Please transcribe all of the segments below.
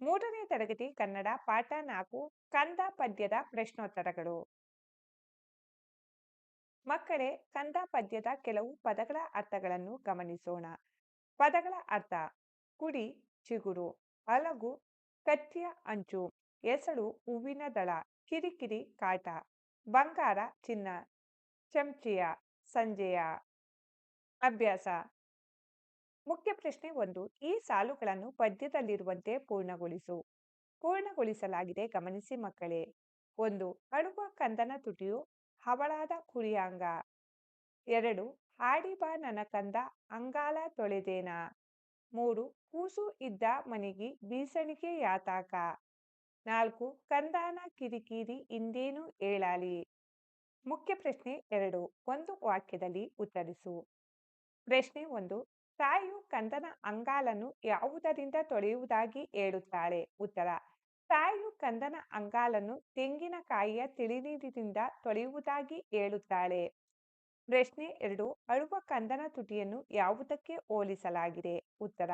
ಮೂರನೇ ತರಗತಿ ಕನ್ನಡ ಪಾಠ 4 ಕಂದ ಪದ್ಯದ ಪ್ರಶ್ನೋತ್ತರಗಳು. ಮಕ್ಕಳೇ, ಕಂದ ಪದ್ಯದ ಕೆಲವು ಪದಗಳ ಅರ್ಥಗಳನ್ನು ಗಮನಿಸೋಣ. ಪದಗಳ ಅರ್ಥ: ಕುಡಿ, ಚಿಗುರು; ಅಲಗು, ಕತ್ತಿಯ ಅಂಚು; ಎಸಳು, ಹೂವಿನ ದಳ; ಕಿರಿಕಿರಿ, ಕಾಟ; ಬಂಗಾರ, ಚಿನ್ನ; ಚಮಚಿಯ, ಸಂಜೆಯ. ಅಭ್ಯಾಸ. ಮುಖ್ಯ ಪ್ರಶ್ನೆ 1. ಈ ಸಾಲುಗಳನ್ನು ಪದ್ಯದಲ್ಲಿರುವಂತೆ ಪೂರ್ಣಗೊಳಿಸು. ಪೂರ್ಣಗೊಳಿಸಲಾಗಿದೆ, ಗಮನಿಸಿ ಮಕ್ಕಳೇ. 1. ಅಳುವ ಕಂದನ ತುಟಿಯು ಹವಳಾದ ಕುರಿಯಾಂಗ. 2. ಹಾಡಿ ಬಾ ನನ್ನ ಕಂದ ಅಂಗಾಲ ತೊಳೆದೇನ. 3. ಕೂಸು ಇದ್ದ ಮನಿಗಿ ಬೀಸಣಿಗೆ ಯಾತಾಕ. 4. ಕಂದಾನ ಕಿರಿಕಿರಿ ಇಂದೇನು ಏಳಾಲಿ. ಮುಖ್ಯ ಪ್ರಶ್ನೆ 2. ಒಂದು ವಾಕ್ಯದಲ್ಲಿ ಉತ್ತರಿಸು. ಪ್ರಶ್ನೆ 1. ತಾಯಿಯು ಕಂದನ ಅಂಗಾಲನ್ನು ಯಾವುದರಿಂದ ತೊಳೆಯುವುದಾಗಿ ಹೇಳುತ್ತಾಳೆ? ಉತ್ತರ: ತಾಯಿಯು ಕಂದನ ಅಂಗಾಲನ್ನು ತೆಂಗಿನಕಾಯಿಯ ತಿಳಿನೀರಿನಿಂದ ತೊಳೆಯುವುದಾಗಿ ಹೇಳುತ್ತಾಳೆ. ಪ್ರಶ್ನೆ 2. ಅಳುವ ಕಂದನ ತುಟಿಯನ್ನು ಯಾವುದಕ್ಕೆ ಹೋಲಿಸಲಾಗಿದೆ? ಉತ್ತರ: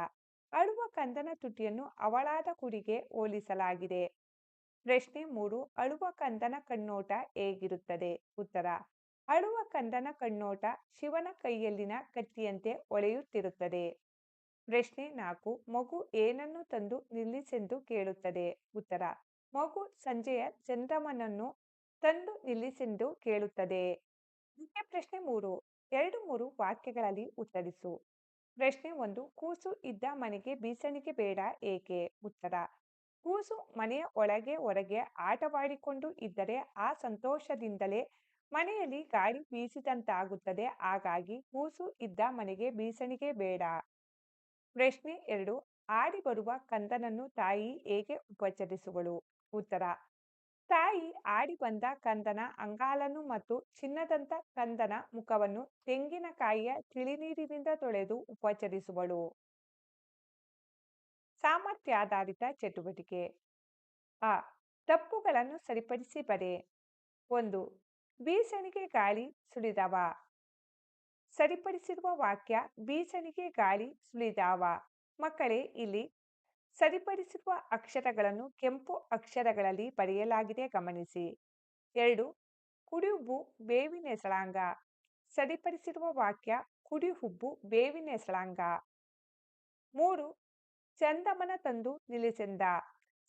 ಅಳುವ ಕಂದನ ತುಟಿಯನ್ನು ಹವಳಾದ ಕುರಿಗೆ ಹೋಲಿಸಲಾಗಿದೆ. ಪ್ರಶ್ನೆ 3. ಅಳುವ ಕಂದನ ಕಣ್ಣೋಟ ಹೇಗಿರುತ್ತದೆ? ಉತ್ತರ: ಅಳುವ ಕಂದನ ಕಣ್ಣೋಟ ಶಿವನ ಕೈಯಲ್ಲಿನ ಕತ್ತಿಯಂತೆ ಹೊಳೆಯುತ್ತಿರುತ್ತದೆ. ಪ್ರಶ್ನೆ 4. ಮಗು ಏನನ್ನು ತಂದು ನಿಲ್ಲಿಸೆಂದು ಕೇಳುತ್ತದೆ? ಉತ್ತರ: ಮಗು ಸಂಜೆಯ ಚಂದ್ರಮನನ್ನು ತಂದು ನಿಲ್ಲಿಸೆಂದು ಕೇಳುತ್ತದೆ. ಮುಖ್ಯ ಪ್ರಶ್ನೆ 3. 2-3 ವಾಕ್ಯಗಳಲ್ಲಿ ಉತ್ತರಿಸು. ಪ್ರಶ್ನೆ 1. ಕೂಸು ಇದ್ದ ಮನೆಗೆ ಬೀಸಣಿಗೆ ಬೇಡ ಏಕೆ? ಉತ್ತರ: ಕೂಸು ಮನೆಯ ಒಳಗೆ ಹೊರಗೆ ಆಟವಾಡಿಕೊಂಡು ಇದ್ದರೆ ಆ ಸಂತೋಷದಿಂದಲೇ ಮನೆಯಲ್ಲಿ ಗಾಳಿ ಬೀಸಿದಂತಾಗುತ್ತದೆ. ಹಾಗಾಗಿ ಕೂಸು ಇದ್ದ ಮನೆಗೆ ಬೀಸಣಿಗೆ ಬೇಡ. ಪ್ರಶ್ನೆ 2. ಆಡಿ ಬರುವ ಕಂದನನ್ನು ತಾಯಿ ಹೇಗೆ ಉಪಚರಿಸುವಳು? ಉತ್ತರ: ತಾಯಿ ಆಡಿ ಬಂದ ಕಂದನ ಅಂಗಾಲನ್ನು ಮತ್ತು ಚಿನ್ನದಂತ ಕಂದನ ಮುಖವನ್ನು ತೆಂಗಿನಕಾಯಿಯ ತಿಳಿನೀರಿನಿಂದ ತೊಳೆದು ಉಪಚರಿಸುವಳು. ಸಾಮರ್ಥ್ಯಾಧಾರಿತ ಚಟುವಟಿಕೆ. ಅ. ತಪ್ಪುಗಳನ್ನು ಸರಿಪಡಿಸಿ ಬರೆ. 1. ಬೀಸಣಿಗೆ ಗಾಳಿ ಸುಳಿದವ. ಸರಿಪಡಿಸಿರುವ ವಾಕ್ಯ: ಬೀಸಣಿಗೆ ಗಾಳಿ ಸುಳಿದಾವ. ಮಕ್ಕಳೇ, ಇಲ್ಲಿ ಸರಿಪಡಿಸಿರುವ ಅಕ್ಷರಗಳನ್ನು ಕೆಂಪು ಅಕ್ಷರಗಳಲ್ಲಿ ಬರೆಯಲಾಗಿದೆ, ಗಮನಿಸಿ. 2. ಕುಡಿಯುಬ್ಬು ಬೇವಿನೆಸಳಾಂಗ. ಸರಿಪಡಿಸಿರುವ ವಾಕ್ಯ: ಕುಡಿಯುಬ್ಬು ಬೇವಿನೆಸಳಾಂಗ. 3. ಚಂದಮನ ತಂದು ನಿಲ್ಲಿಸೆಂದ.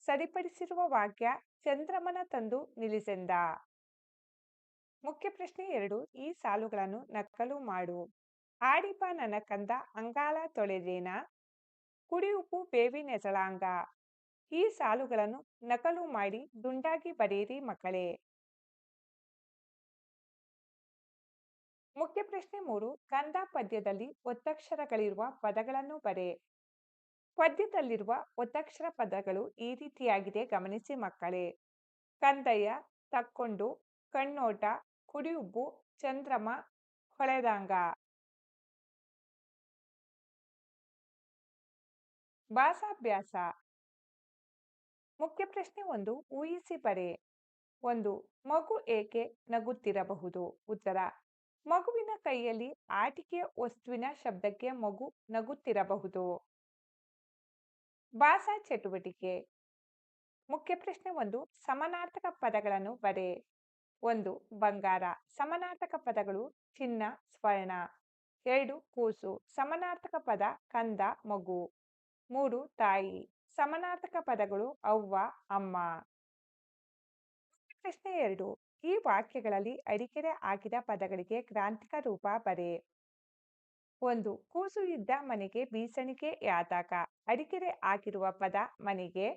ಸರಿಪಡಿಸಿರುವ ವಾಕ್ಯ: ಚಂದ್ರಮನ ತಂದು ನಿಲ್ಲಿಸೆಂದ. ಮುಖ್ಯ ಪ್ರಶ್ನೆ 2. ಈ ಸಾಲುಗಳನ್ನು ನಕಲು ಮಾಡು. ಆಡಿ ಬಾ ನನ್ನ ಕಂದ ಅಂಗಾಲ ತೊಳೆದೇನ. ಕುಡಿಯುಬ್ಬು ಬೇವಿನೆಸಳಾಂಗ. ಈ ಸಾಲುಗಳನ್ನು ನಕಲು ಮಾಡಿ ದುಂಡಾಗಿ ಬರೆಯಿರಿ ಮಕ್ಕಳೇ. ಮುಖ್ಯ ಪ್ರಶ್ನೆ 3. ಕಂದ ಪದ್ಯದಲ್ಲಿ ಒತ್ತಕ್ಷರಗಳಿರುವ ಪದಗಳನ್ನು ಬರೆ. ಪದ್ಯದಲ್ಲಿರುವ ಒತ್ತಕ್ಷರ ಪದಗಳು ಈ ರೀತಿಯಾಗಿದೆ, ಗಮನಿಸಿ ಮಕ್ಕಳೇ. ಕಂದಯ್ಯ, ತಕ್ಕೊಂಡು, ಕಣ್ಣೋಟ, ಕುಡಿಯುಬ್ಬು, ಚಂದ್ರಮ, ಹೊಳೆದಂಗ. ಭಾಷಾಭ್ಯಾಸ. ಮುಖ್ಯ ಪ್ರಶ್ನೆ 1. ಊಹಿಸಿ ಬರೆ. 1. ಮಗು ಏಕೆ ನಗುತ್ತಿರಬಹುದು? ಉತ್ತರ: ಮಗುವಿನ ಕೈಯಲ್ಲಿ ಆಟಿಕೆಯ ವಸ್ತುವಿನ ಶಬ್ದಕ್ಕೆ ಮಗು ನಗುತ್ತಿರಬಹುದು. ಭಾಷಾ ಚಟುವಟಿಕೆ. ಮುಖ್ಯ ಪ್ರಶ್ನೆ 1. ಸಮಾನಾರ್ಥಕ ಪದಗಳನ್ನು ಬರೆ. 1. ಬಂಗಾರ. ಸಮಾನಾರ್ಥಕ ಪದಗಳು: ಚಿನ್ನ, ಸ್ವರ್ಣ. 2. ಕೂಸು. ಸಮಾನಾರ್ಥಕ ಪದ: ಕಂದ, ಮಗು. 3. ತಾಯಿ. ಸಮಾನಾರ್ಥಕ ಪದಗಳು: ಅವ್ವ, ಅಮ್ಮ. ಪ್ರಶ್ನೆ 2. ಈ ವಾಕ್ಯಗಳಲ್ಲಿ ಅಡಿಕೆರೆ ಹಾಕಿದ ಪದಗಳಿಗೆ ಗ್ರಾಂಥಿಕ ರೂಪ ಬರೆ. 1. ಕೂಸು ಇದ್ದ ಮನೆಗೆ ಬೀಸಣಿಗೆ ಯಾತಕ. ಅಡಿಕೆರೆ ಹಾಕಿರುವ ಪದ ಮನೆಗೆ.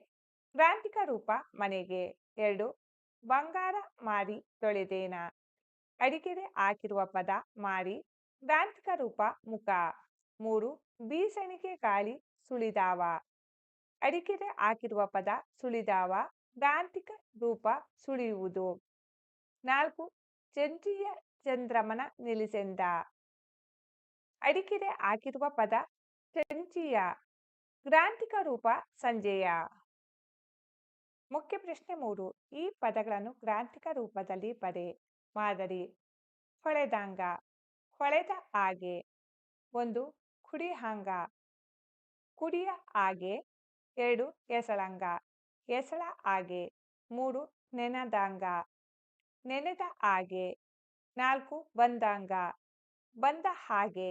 ಗ್ರಾಂಥಿಕ ರೂಪ ಮನೆಗೆ. 2. ಬಂಗಾರ ಮಾರಿ ತೊಳೆದೇನ. ಅಡಿಕೆರೆ ಹಾಕಿರುವ ಪದ ಮಾರಿ. ಗ್ರಾಂಥಿಕ ರೂಪ ಮುಖ. 3. ಬೀಸಣಿಗೆ ಗಾಳಿ ಸುಳಿದಾವ. ಅಡಿಕೆರೆ ಹಾಕಿರುವ ಪದ ಸುಳಿದಾವ. ಗ್ರಾಂಥಿಕ ರೂಪ ಸುಳಿಯುವುದು. 4. ಚಂದ್ರಿಯ ಚಂದ್ರಮನ ನಿಲ್ಲಿಸೆಂದ. ಅಡಿಕೆರೆ ಹಾಕಿರುವ ಪದ ಚಂಚಿಯ. ಗ್ರಾಂಥಿಕ ರೂಪ ಸಂಜೆಯ. ಮುಖ್ಯ ಪ್ರಶ್ನೆ 3. ಈ ಪದಗಳನ್ನು ಗ್ರಾಂಥಿಕ ರೂಪದಲ್ಲಿ ಬರೆ. ಮಾದರಿ: ಹೊಳೆದಂಗ, ಹೊಳೆದ ಹಾಗೆ. 1. ಕುಡಿ ಹಾಂಗ, ಕುಡಿಯ ಹಾಗೆ. 2 ಎಸಳಂಗ ಎಸಳ ಆಗೆ 3 ನೆನದಾಂಗ ನೆನೆದ ಆಗೆ 4 ಬಂದಾಂಗ ಬಂದ ಹಾಗೆ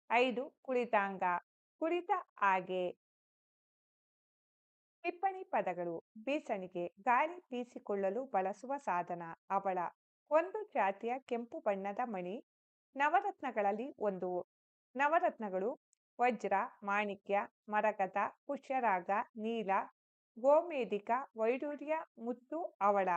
5 ಕುಳಿತಾಂಗ ಕುಳಿತ ಆಗೆ ಟಿಪ್ಪಣಿ ಪದಗಳು ಬೀಸಣಿಗೆ ಗಾಳಿ ಬೀಸಿಕೊಳ್ಳಲು ಬಳಸುವ ಸಾಧನ ಹವಳ ಒಂದು ಜಾತಿಯ ಕೆಂಪು ಬಣ್ಣದ ಮಣಿ ನವರತ್ನಗಳಲ್ಲಿ ಒಂದು ನವರತ್ನಗಳು ವಜ್ರ ಮಾಣಿಕ್ಯ ಮರಕತ ಪುಷ್ಯರಾಗ ನೀಲ ಗೋಮೇಧಿಕ ವೈಡೂರ್ಯ ಮುತ್ತು ಹವಳ